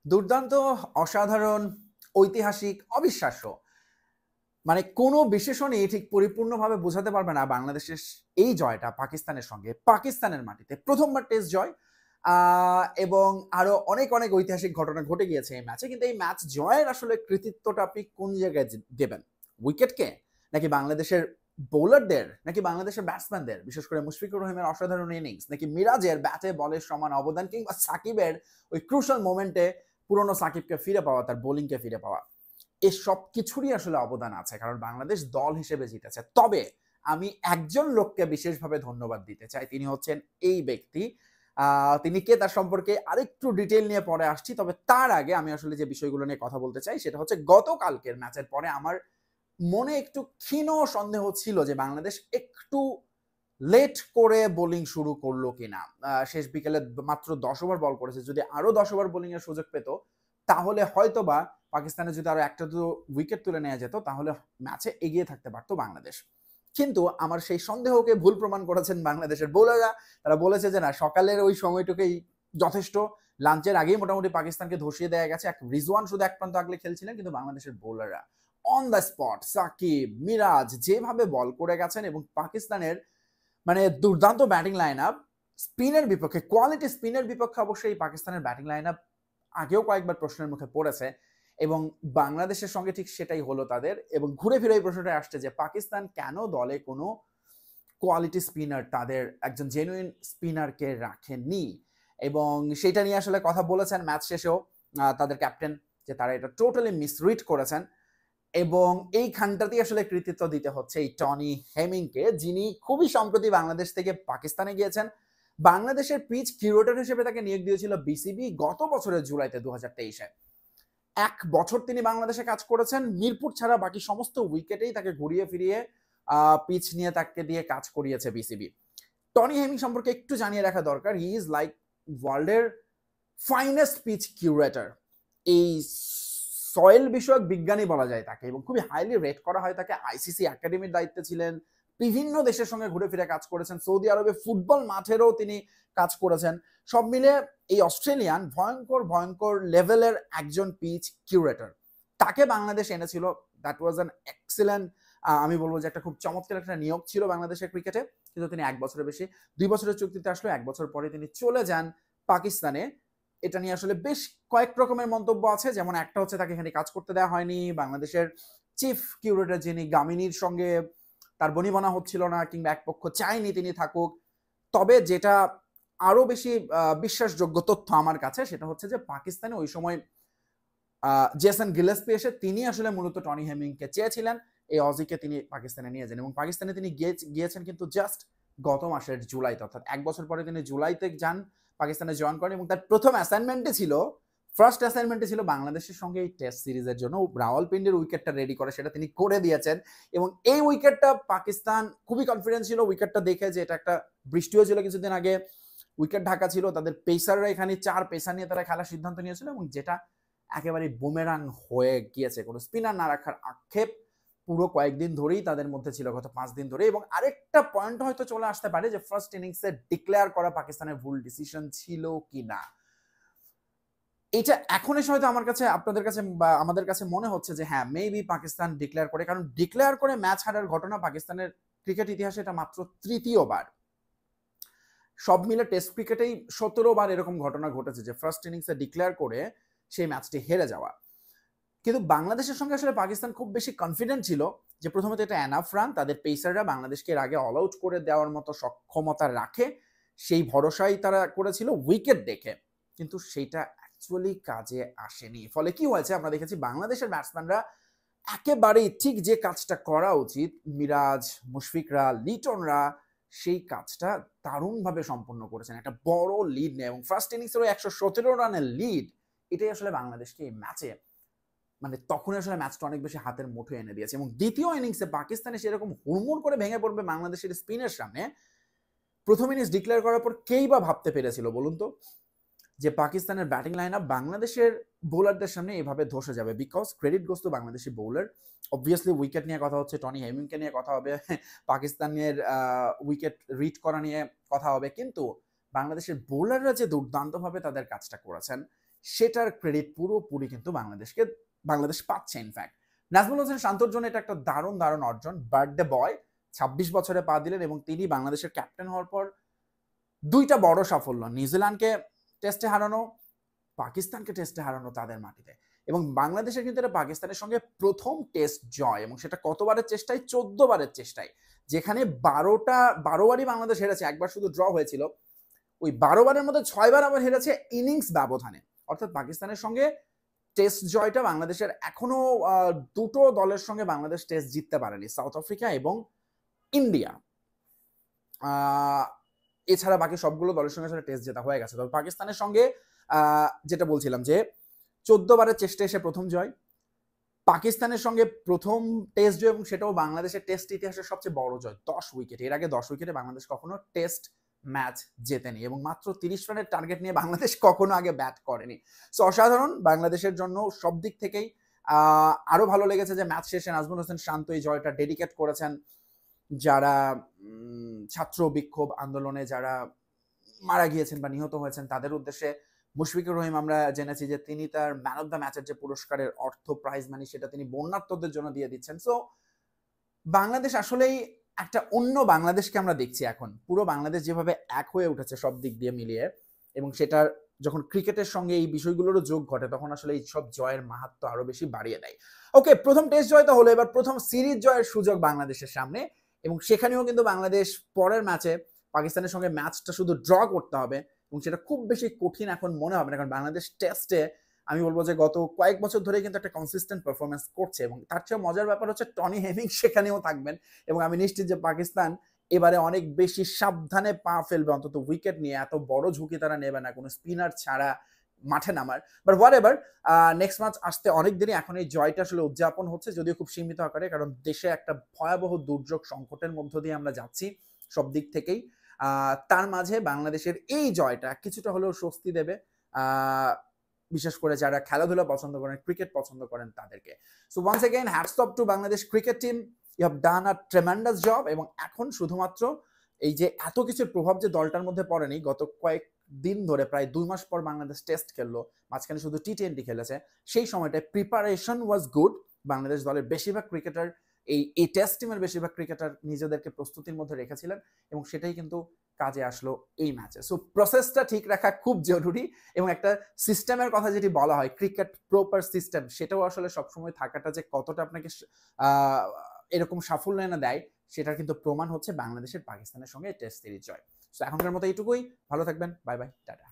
দুর্দান্ত, অসাধারণ, ঐতিহাসিক, অবিশ্বাস্য। মানে কোনো বিশেষণই ঠিক পরিপূর্ণভাবে বোঝাতে পারবে না বাংলাদেশের এই জয়টা পাকিস্তানের সঙ্গে, পাকিস্তানের মাটিতে। প্রথমবার টেস্ট জয় এবং আরো অনেক, অনেক ঐতিহাসিক ঘটনা ঘটে গিয়েছে এই ম্যাচে। কিন্তু এই ম্যাচ জয়ের আসলে কৃতিত্বটা আপনি কোন জায়গায় দেবেন? উইকেটকে? নাকি বাংলাদেশের বোলারদের? নাকি বাংলাদেশের ব্যাটসম্যানদের? বিশেষ করে মুশফিকুর রহিমের অসাধারণ ইনিংস? নাকি মিরাজের ব্যাটে বলের সমান অবদান? কিংবা সাকিবের ওই ক্রুশাল মোমেন্টে পুরনো সাকিবকে ফিরে পাওয়া, তার বোলিংকে ফিরে পাওয়া? এই সব কিছুরই আসলে অবদান আছে, কারণ বাংলাদেশ দল হিসেবে জিতেছে। তবে আমি একজন লোককে বিশেষভাবে ধন্যবাদ দিতে চাই, তিনি হচ্ছেন এই ব্যক্তি। তিনি কে তার সম্পর্কে আরেকটু ডিটেইল নিয়ে পরে আসছি। তবে তার আগে আমি আসলে যে বিষয়গুলো নিয়ে কথা বলতে চাই সেটা হচ্ছে গতকালকের ম্যাচের পরে আমার মনে একটু ক্ষীণ সন্দেহ ছিল যে বাংলাদেশ একটু লেট করে বোলিং শুরু করলো কিনা। শেষ বিকেলে মাত্র 10 ওভার বল করেছে, যদি আরো 10 ওভার বোলিং এর সুযোগ পেত তাহলে হয়তোবা পাকিস্তানে যদি আরো একটা দুটো উইকেট তুলে নেওয়া যেত তাহলে ম্যাচে এগিয়ে থাকতে পারতো বাংলাদেশ। কিন্তু আমার সেই সন্দেহকে ভুল প্রমাণ করেছেন বাংলাদেশের বোলাররা। তারা বলেছে যে না, সকালের ওই সময়টুকুই যথেষ্ট। লাঞ্চের আগেই মোটামুটি পাকিস্তানকে ধসিয়ে দেওয়া গেছে। রিজওয়ান শুধু এক প্রান্ত আগলে খেলছিলেন, কিন্তু বাংলাদেশের বোলাররা on the spot Shakib, Miraz যেভাবে বল করে গেছেন এবং পাকিস্তানের মানে দুর্দান্ত ব্যাটিং লাইন আপ, স্পিনের বিপক্ষে, কোয়ালিটি স্পিনের বিপক্ষে অবশ্যই পাকিস্তানের ব্যাটিং লাইন আপ আগেও কয়েকবার প্রশ্নের মুখে পড়েছে এবং বাংলাদেশের সঙ্গে ঠিক সেটাই হলো তাদের। এবং ঘুরে ফিরে এই প্রশ্নটা আসছে যে পাকিস্তান কেন দলে কোনো কোয়ালিটি স্পিনার, তাদের একজন জেনুইন স্পিনারকে রাখেনি। এবং সেটা নিয়ে আসলে কথা বলেছেন ম্যাচ শেষেও তাদের ক্যাপ্টেন, যে তারা এটা টোটালি মিসরিড করেছেন। এবং এইখানটাতেই আসলে কৃতিত্ব দিতে হচ্ছে এই টনি হেমিংকে, যিনি খুবই সম্প্রতি বাংলাদেশ থেকে পাকিস্তানে গিয়েছেন। বাংলাদেশের পিচ কিউরেটর হিসেবে তাকে নিয়োগ দিয়েছিল বিসিবি গত বছরের জুলাইতে, 2023-এ। 1 বছর তিনি বাংলাদেশে কাজ করেছেন। মিরপুর ছাড়া বাকি সমস্ত উইকেটেই তাকে ঘুরিয়ে ফিরিয়ে পিচ নিয়ে তাকে দিয়ে কাজ করিয়েছে বিসিবি। টনি হেমিং সম্পর্কে একটু জানিয়ে রাখা দরকার, হি ইজ লাইক ওয়ার্ল্ডের ফাইনেস্ট পিচ কিউরেটর। এই সয়েল বিষয়ক বিজ্ঞানী বলা যায় তাকে, এবং খুবই হাইলি রেট করা হয় তাকে। আইসিসি একাডেমির দায়িত্বে ছিলেন, বিভিন্ন দেশের সঙ্গে ঘুরে ফিরে কাজ করেছেন, সৌদি আরবে ফুটবল মাঠেরও তিনি কাজ করেছেন। সব মিলে এই অস্ট্রেলিয়ান ভয়ঙ্কর ভয়ঙ্কর লেভেলের একজন পিচ কিউরেটর, তাকে বাংলাদেশ এনেছিল। দ্যাট ওয়াজ অ্যান এক্সিলেন্ট, আমি বলবো যে একটা খুব চমৎকার একটা নিয়োগ ছিল বাংলাদেশের ক্রিকেটে। কিন্তু তিনি 1 বছরের বেশি, 2 বছরের চুক্তিতে আসলো, 1 বছর পরে তিনি চলে যান পাকিস্তানে। এটা নিয়ে আসলে বেশ কয়েক রকমের মন্তব্য আছে। যেমন একটা হচ্ছে তাকে এখানে কাজ করতে দেওয়া হয়নি, বাংলাদেশের চিফ কিউরেটর যিনি গামিনীর সঙ্গে তার বনিবনা হচ্ছিল না, কিংবা এক পক্ষ চায়নি তিনি থাকুক। তবে যেটা আরো বেশি বিশ্বাসযোগ্য তথ্য আমার কাছে, সেটা হচ্ছে যে পাকিস্তানে ওই সময় জেসন গিলেসপি এসে তিনি আসলে মূলত টনি হেমিংকে চেয়েছিলেন, এই অজিকে তিনি পাকিস্তানে নিয়ে যান। এবং পাকিস্তানে তিনি গিয়েছেন কিন্তু জাস্ট গত মাসের জুলাইতে, অর্থাৎ 1 বছর পরে তিনি জুলাইতে যান, পাকিস্তানে জয়েন করেন। এবং তার প্রথম অ্যাসাইনমেন্টে ছিল, ফার্স্ট অ্যাসাইনমেন্টে ছিল বাংলাদেশের সঙ্গে এই টেস্ট সিরিজের জন্য রাওয়ালপিন্ডির উইকেটটা রেডি করে, সেটা তিনি করে দিয়েছেন। এবং এই উইকেটটা পাকিস্তান খুবই কনফিডেন্স ছিল উইকেটটা দেখে, যে এটা একটা, বৃষ্টি হয়েছিল কিছুদিন আগে, উইকেট ঢাকা ছিল, তাদের পেসাররা এখানে 4 পেসার নিয়ে তারা খেলার সিদ্ধান্ত নিয়েছিল, এবং যেটা একেবারে বুমেরাং হয়ে গিয়েছে। কোনো স্পিনার না রাখার আক্ষেপ পুরো কয়েকদিন ধরেই তাদের মধ্যে ছিল, গত 5 দিন ধরে। এবং আরেকটা পয়েন্ট হয়তো চলে আসতে পারে যে ফার্স্ট ইনিংসে ডিক্লেয়ার করা পাকিস্তানের ভুল ডিসিশন ছিল কিনা। এটা এখন এসে হয়তো আমার কাছে, আপনাদের কাছে বা আমাদের কাছে মনে হচ্ছে যে হ্যাঁ, মেবি পাকিস্তান ডিক্লেয়ার করে, কারণ ডিক্লেয়ার করে ম্যাচ হারার ঘটনা পাকিস্তানের ক্রিকেট ইতিহাসে এটা মাত্র 3য় বার। সব মিলে টেস্ট ক্রিকেটেই 17বার এরকম ঘটনা ঘটেছে যে ফার্স্ট ইনিংসে ডিক্লেয়ার করে সেই ম্যাচটি হেরে যাওয়া। কিন্তু বাংলাদেশের সঙ্গে আসলে পাকিস্তান খুব বেশি কনফিডেন্ট ছিল যে প্রথমত এটা এনাফ রান, তাদের পেসাররা বাংলাদেশকে এর আগে অল আউট করে দেওয়ার মতো সক্ষমতা রাখে, সেই ভরসাই তারা করেছিল উইকেট দেখে। কিন্তু সেইটা অ্যাকচুয়ালি কাজে আসেনি। ফলে কি হয়েছে আমরা দেখেছি, বাংলাদেশের ব্যাটসম্যানরা একেবারেই ঠিক যে কাজটা করা উচিত, মিরাজ, মুশফিকরা, লিটনরা সেই কাজটা দারুণভাবে সম্পন্ন করেছেন। একটা বড় লিড নেয় এবং ফার্স্ট ইনিংসেরও 117 রানের লিড, এটাই আসলে বাংলাদেশকে এই ম্যাচে, মানে তখন আসলে ম্যাচটা অনেক বেশি হাতের মুঠোয় এনে দিয়েছে। এবং দ্বিতীয় ইনিংসে পাকিস্তানে সেরকম হুড়মুড় করে ভেঙে পড়বে বাংলাদেশের স্পিনের সামনে, প্রথম ইনিংস ডিক্লেয়ার করার পর কেই বা ভাবতে পেরেছিল বলুন তো, যে পাকিস্তানের ব্যাটিং লাইন আপ বাংলাদেশের বোলারদের সামনে এভাবে ধসে যাবে। Because credit goes to Bangladeshi bowler. Obviously wicket নিয়ে কথা হচ্ছে, টনি হেমিংকে নিয়ে কথা হবে, পাকিস্তানের উইকেট রিড করা নিয়ে কথা হবে, কিন্তু বাংলাদেশের বোলাররা যে দুর্দান্তভাবে তাদের কাজটা করেছেন সেটার ক্রেডিট পুরোপুরি কিন্তু বাংলাদেশ পাচ্ছে। ইনফ্যাক্ট নাজমুল হোসেন শান্তর জন্য এটা একটা দারুণ দারুণ অর্জন। বার্থডে বয় ২৬ বছরে পা দিলেন এবং তিনি বাংলাদেশের ক্যাপ্টেন হওয়ার পর দুইটা বড় সাফল্য, নিউজিল্যান্ডকে টেস্টে হারানো, পাকিস্তানকে টেস্টে হারানো তাদের মাটিতে, এবং বাংলাদেশের কিন্তু এটা পাকিস্তানের সঙ্গে প্রথম টেস্ট জয়, এবং সেটা কতবারের চেষ্টায়, 14 বারের চেষ্টায়, যেখানে 12 বারই বাংলাদেশ হেরেছে, একবার শুধু ড্র হয়েছিল। ওই 12 বারের মধ্যে 6 বার আবার হেরেছে ইনিংস ব্যবধানে। অর্থাৎ পাকিস্তানের সঙ্গে টেস্ট জয়টা বাংলাদেশের এখনো দুটো দলের সঙ্গে বাংলাদেশ টেস্ট জিততে পারেনি, সাউথ আফ্রিকা এবং ইন্ডিয়া। এছাড়া বাকি সবগুলো দলের সঙ্গে টেস্ট জেতা হয়ে গেছে। তবে পাকিস্তানের সঙ্গে যেটা বলছিলাম যে 14 বারের চেষ্টা এসে প্রথম জয়, পাকিস্তানের সঙ্গে প্রথম টেস্ট জয়, এবং সেটাও বাংলাদেশের টেস্ট ইতিহাসের সবচেয়ে বড় জয়, 10 উইকেট। এর আগে 10 উইকেটে বাংলাদেশ কখনো টেস্ট ম্যাচ জেতেনি, এবং মাত্র 30 রানের টার্গেট নিয়ে বাংলাদেশ কখনো আগে ব্যাট করেনি। সো অসাধারণ বাংলাদেশের জন্য সব দিক থেকেই। আরো ভালো লেগেছে যে ম্যাচ শেষে নাজমুল হোসেন শান্ত এই জয়টা ডেডিকেট করেছেন যারা ছাত্র বিক্ষোভ আন্দোলনে যারা মারা গিয়েছেন বা নিহত হয়েছেন তাদের উদ্দেশ্যে। মুশফিকুর রহিম আমরা জেনেছি যে তিনি তার ম্যান অফ দ্য ম্যাচের যে পুরস্কারের অর্থ প্রাইজ মানি সেটা তিনি বন্যার্তদের জন্য দিয়ে দিচ্ছেন। সো বাংলাদেশ আসলেই একটা অন্য বাংলাদেশকে আমরা দেখছি এখন। পুরো বাংলাদেশ যেভাবে এক হয়ে উঠেছে সব দিক দিয়ে মিলিয়ে, এবং সেটার যখন ক্রিকেটের সঙ্গে এই বিষয়গুলোরও যোগ ঘটে তখন আসলে এই সব জয়ের মাহাত্ম আরো বেশি বাড়িয়ে দেয়। ওকে, প্রথম টেস্ট জয় তো হলো, এবার প্রথম সিরিজ জয়ের সুযোগ বাংলাদেশের সামনে, এবং সেখানেও কিন্তু বাংলাদেশ পরের ম্যাচে পাকিস্তানের সঙ্গে ম্যাচটা শুধু ড্র করতে হবে, এবং সেটা খুব বেশি কঠিন এখন মনে হবে না, কারণ বাংলাদেশ টেস্টে আমি বলবো যে গত কয়েক বছর ধরে কিন্তু একটা কনসিস্টেন্ট পারফরমেন্স করছে, এবং তার চেয়ে মজার ব্যাপার হচ্ছে টনি হেমিং সেখানেও থাকবেন, এবং আমি নিশ্চিত যে পাকিস্তান এবারে অনেক বেশি সাবধানে পা ফেলবে, অন্তত উইকেট নিয়ে এত বড় ঝুঁকি তারা নেবে না কোনো স্পিনার ছাড়া মাঠে নামার। But what ever, next match আসতে অনেক দিনই, এখন এই জয়টা আসলে উদযাপন হচ্ছে যদিও খুব সীমিত আকারে, কারণ দেশে একটা ভয়াবহ দুর্যোগ সংকটের মধ্য দিয়ে আমরা যাচ্ছি সব দিক থেকেই। তার মাঝে বাংলাদেশের এই জয়টা কিছুটা হলেও স্বস্তি দেবে, বিশেষ করে যারা খেলাধুলা পছন্দ করেন, ক্রিকেট পছন্দ করেন তাদেরকে। So once again hats off to Bangladesh cricket team, you have done a tremendous job. এবং এখন শুধুমাত্র এই যে এত কিছুর প্রভাব যে দলটার মধ্যে পড়েনি, গত কয়েক দিন ধরে প্রায় 2 মাস পর বাংলাদেশ টেস্ট খেললো, মাঝখানে শুধু টি20 খেলেছে, সেই সময়টায় প্রিপারেশন ওয়াজ গুড। বাংলাদেশ দলের বেশিরভাগ ক্রিকেটার, এই টেস্ট টিমের বেশিরভাগ ক্রিকেটার নিজেদেরকে প্রস্তুতির মধ্যে রেখেছিলেন, এবং সেটাই কিন্তু কাজে আসলো এই ম্যাচে। সো প্রসেসটা ঠিক রাখা খুব জরুরি, এবং একটা সিস্টেমের কথা যেটি বলা হয়, ক্রিকেট প্রপার সিস্টেম, সেটাও আসলে সবসময় থাকাটা যে কতটা আপনাকে এরকম সাফল্য এনে দেয় সেটার কিন্তু প্রমাণ হচ্ছে বাংলাদেশের পাকিস্তানের সঙ্গে টেস্ট সিরিজ জয়। সো এখনকার মতো এইটুকুই, ভালো থাকবেন, বাই বাই, টাটা।